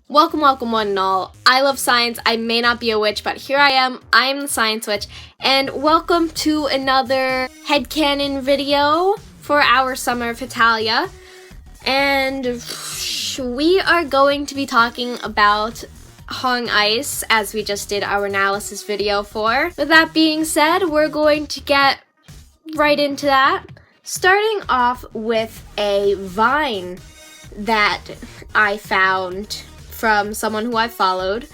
Welcome, welcome one and all. I love science. I may not be a witch, but here I am. I am the Science Witch, and welcome to another headcanon video for our Summer of Italia. And we are going to be talking about HongIce, as we just did our analysis video for. With that being said, we're going to get right into that. Starting off with a Vine that I found from someone who I followed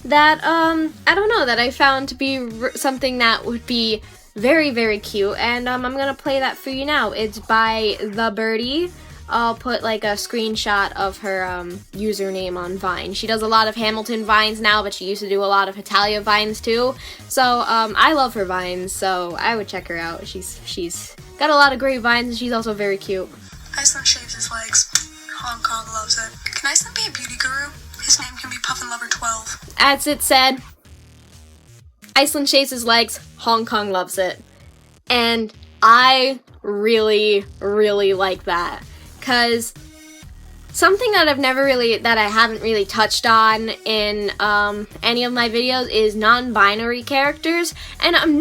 that, that I found to be something that would be very, very cute, and I'm gonna play that for you now. It's by the birdie. I'll put like a screenshot of her username on Vine. She does a lot of Hamilton Vines now, but she used to do a lot of Italia Vines too. So I love her Vines, so I would check her out. She's got a lot of great Vines, and she's also very cute. Iceland shaves his legs. Hong Kong loves it. Can Iceland be a beauty guru? His name can be PUFFINLOVER12. As it said, Iceland shaves his legs, Hong Kong loves it. And I really, really like that. Because something that I haven't really touched on in any of my videos is non-binary characters. And I'm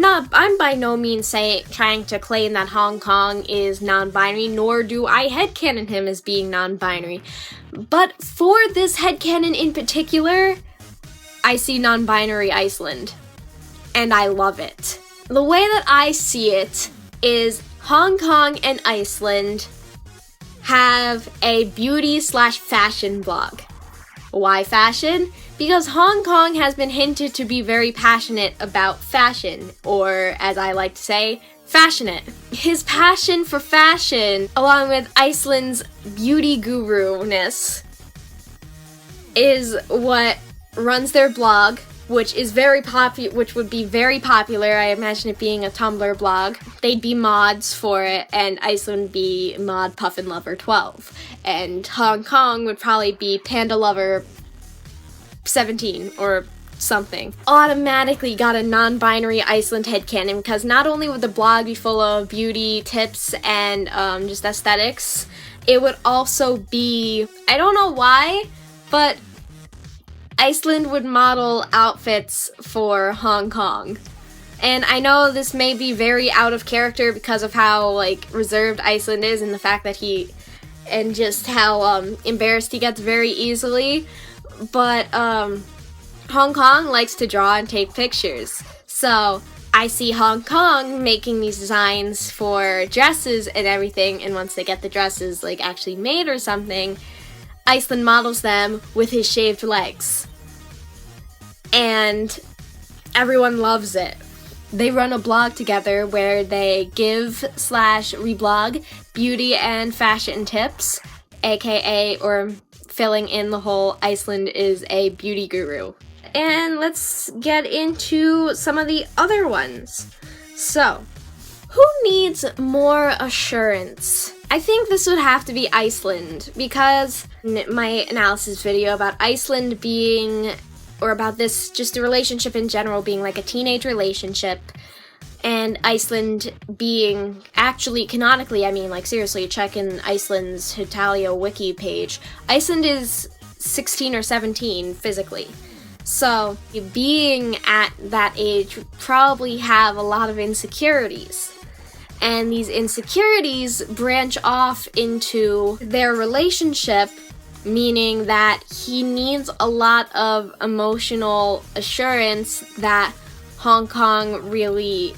by no means trying to claim that Hong Kong is non-binary, nor do I headcanon him as being non-binary. But for this headcanon in particular, I see non-binary Iceland. And I love it. The way that I see it is Hong Kong and Iceland have a beauty/fashion blog. Why fashion? Because Hong Kong has been hinted to be very passionate about fashion, or as I like to say, fashionate. His passion for fashion, along with Iceland's beauty guru-ness, is what runs their blog, which would be very popular. I imagine it being a Tumblr blog. They'd be mods for it, and Iceland would be mod PUFFINLOVER12. And Hong Kong would probably be Panda Lover 17 or something. Automatically got a non-binary Iceland headcanon, because not only would the blog be full of beauty tips and just aesthetics, it would also be, I don't know why, but Iceland would model outfits for Hong Kong. And I know this may be very out of character because of how, reserved Iceland is, and the fact that and just how embarrassed he gets very easily. But Hong Kong likes to draw and take pictures. So I see Hong Kong making these designs for dresses and everything, and once they get the dresses actually made or something, Iceland models them with his shaved legs. And everyone loves it. They run a blog together where they give/reblog beauty and fashion tips, aka, or filling in the whole Iceland is a beauty guru. And let's get into some of the other ones. So, who needs more assurance? I think this would have to be Iceland, because in my analysis video about Iceland being, or about this, just the relationship in general being like a teenage relationship, and Iceland being actually, canonically, seriously, check in Iceland's Italia wiki page, Iceland is 16 or 17 physically. So, being at that age would probably have a lot of insecurities. And these insecurities branch off into their relationship, meaning that he needs a lot of emotional assurance that Hong Kong really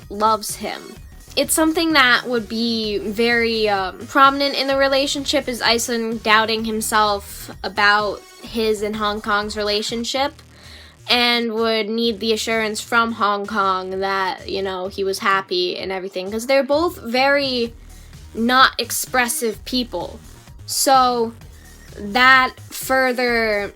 loves him. It's something that would be very prominent in the relationship, is Iceland doubting himself about his and Hong Kong's relationship, and would need the assurance from Hong Kong that, he was happy and everything, because they're both very not expressive people. So that further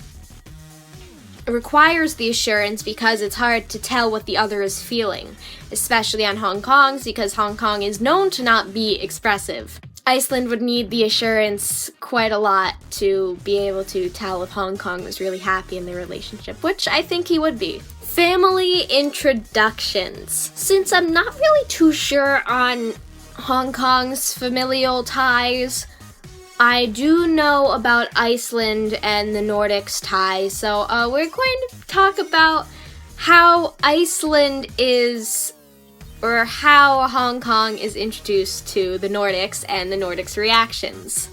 requires the assurance, because it's hard to tell what the other is feeling, especially on Hong Kong's, because Hong Kong is known to not be expressive. Iceland would need the assurance quite a lot to be able to tell if Hong Kong was really happy in their relationship, which I think he would be. Family introductions. Since I'm not really too sure on Hong Kong's familial ties, I do know about Iceland and the Nordics ties, so we're going to talk about how Iceland is, or how Hong Kong is introduced to the Nordics and the Nordics' reactions.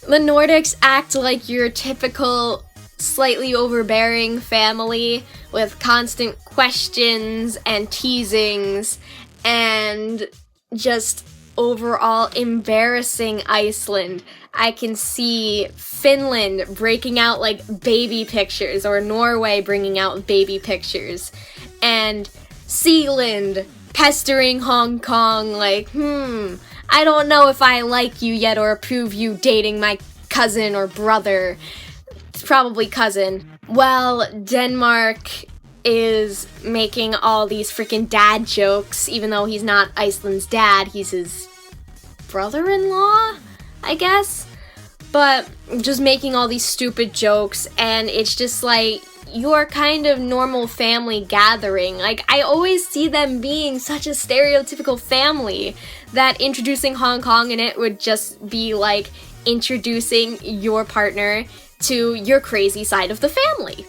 The Nordics act like your typical slightly overbearing family with constant questions and teasings and just overall embarrassing Iceland. I can see Finland breaking out like baby pictures, or Norway bringing out baby pictures, and Sealand pestering Hong Kong like, I don't know if I like you yet or approve you dating my cousin or brother. It's probably cousin. Well, Denmark is making all these freaking dad jokes, even though he's not Iceland's dad, he's his brother-in-law, I guess? But just making all these stupid jokes, and it's just like your kind of normal family gathering. Like, I always see them being such a stereotypical family that introducing Hong Kong in it would just be like introducing your partner to your crazy side of the family.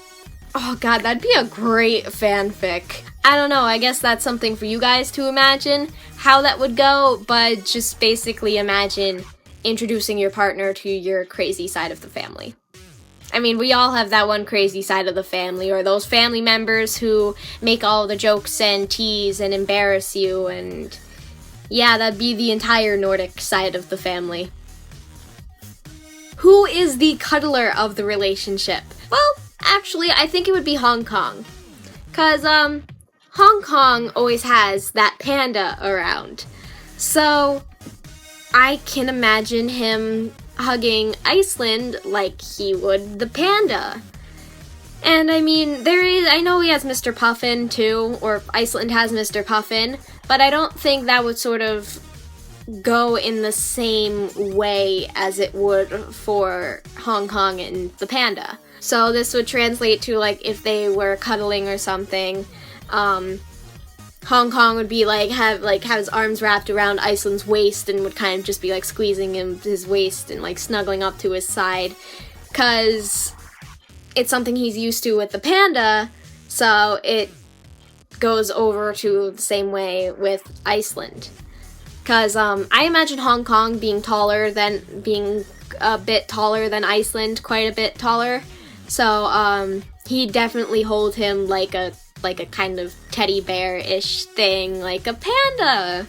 Oh god, that'd be a great fanfic. I don't know, I guess that's something for you guys to imagine how that would go, but just basically imagine introducing your partner to your crazy side of the family. I mean, we all have that one crazy side of the family, or those family members who make all the jokes and tease and embarrass you, and yeah, that'd be the entire Nordic side of the family. Who is the cuddler of the relationship? Well, actually, I think it would be Hong Kong. 'Cause, Hong Kong always has that panda around. So, I can imagine him hugging Iceland like he would the panda. And I mean, I know he has Mr. Puffin too, or Iceland has Mr. Puffin, but I don't think that would sort of go in the same way as it would for Hong Kong and the panda. So this would translate to like if they were cuddling or something, Hong Kong would be like have his arms wrapped around Iceland's waist and would kind of just be like squeezing his waist and like snuggling up to his side, cause it's something he's used to with the panda, so it goes over to the same way with Iceland. Cause I imagine Hong Kong being a bit taller than Iceland, quite a bit taller. So he'd definitely hold him like a kind of teddy bear-ish thing, like a panda,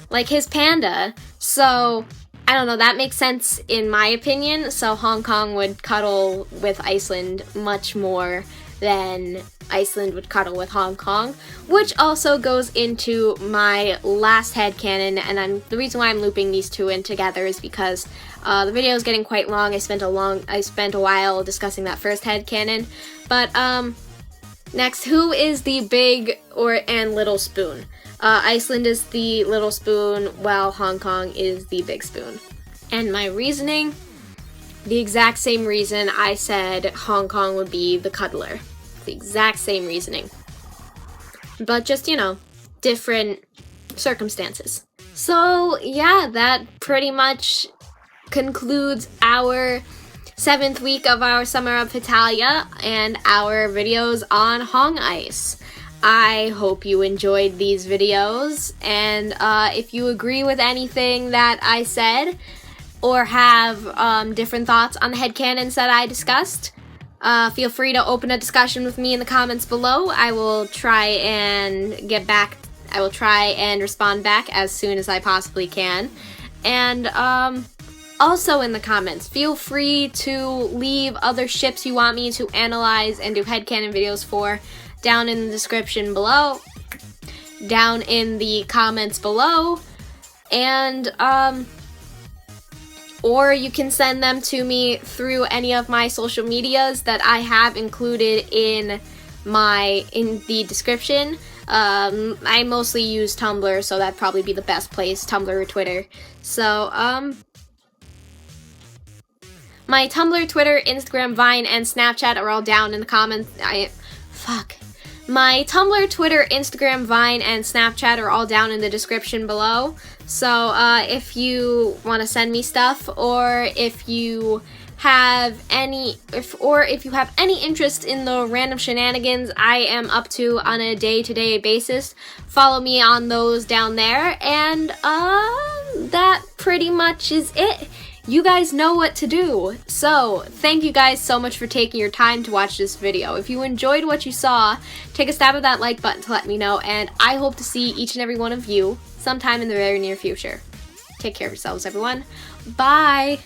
like his panda. So I don't know, that makes sense in my opinion. So Hong Kong would cuddle with Iceland much more than Iceland would cuddle with Hong Kong, which also goes into my last headcanon, and the reason why I'm looping these two in together is because the video is getting quite long. I spent a while discussing that first headcanon, but next, who is the big and little spoon? Iceland is the little spoon, while Hong Kong is the big spoon. And my reasoning, the exact same reason I said Hong Kong would be the cuddler. The exact same reasoning. But just, different circumstances. So, yeah, that pretty much concludes our 7th week of our Summer of Hetalia and our videos on HongIce. I hope you enjoyed these videos, and if you agree with anything that I said, or have different thoughts on the headcanons that I discussed, feel free to open a discussion with me in the comments below. I will try and respond back as soon as I possibly can. And also in the comments, feel free to leave other ships you want me to analyze and do headcanon videos for down in the description below, down in the comments below, and or you can send them to me through any of my social medias that I have included in the description. I mostly use Tumblr, so that'd probably be the best place, Tumblr or Twitter. So, my Tumblr, Twitter, Instagram, Vine, and Snapchat are all down in the comments. My Tumblr, Twitter, Instagram, Vine, and Snapchat are all down in the description below. So if you want to send me stuff, or if you have any interest in the random shenanigans I am up to on a day-to-day basis, follow me on those down there. And that pretty much is it. You guys know what to do. So, thank you guys so much for taking your time to watch this video. If you enjoyed what you saw, take a stab at that like button to let me know, and I hope to see each and every one of you sometime in the very near future. Take care of yourselves, everyone. Bye!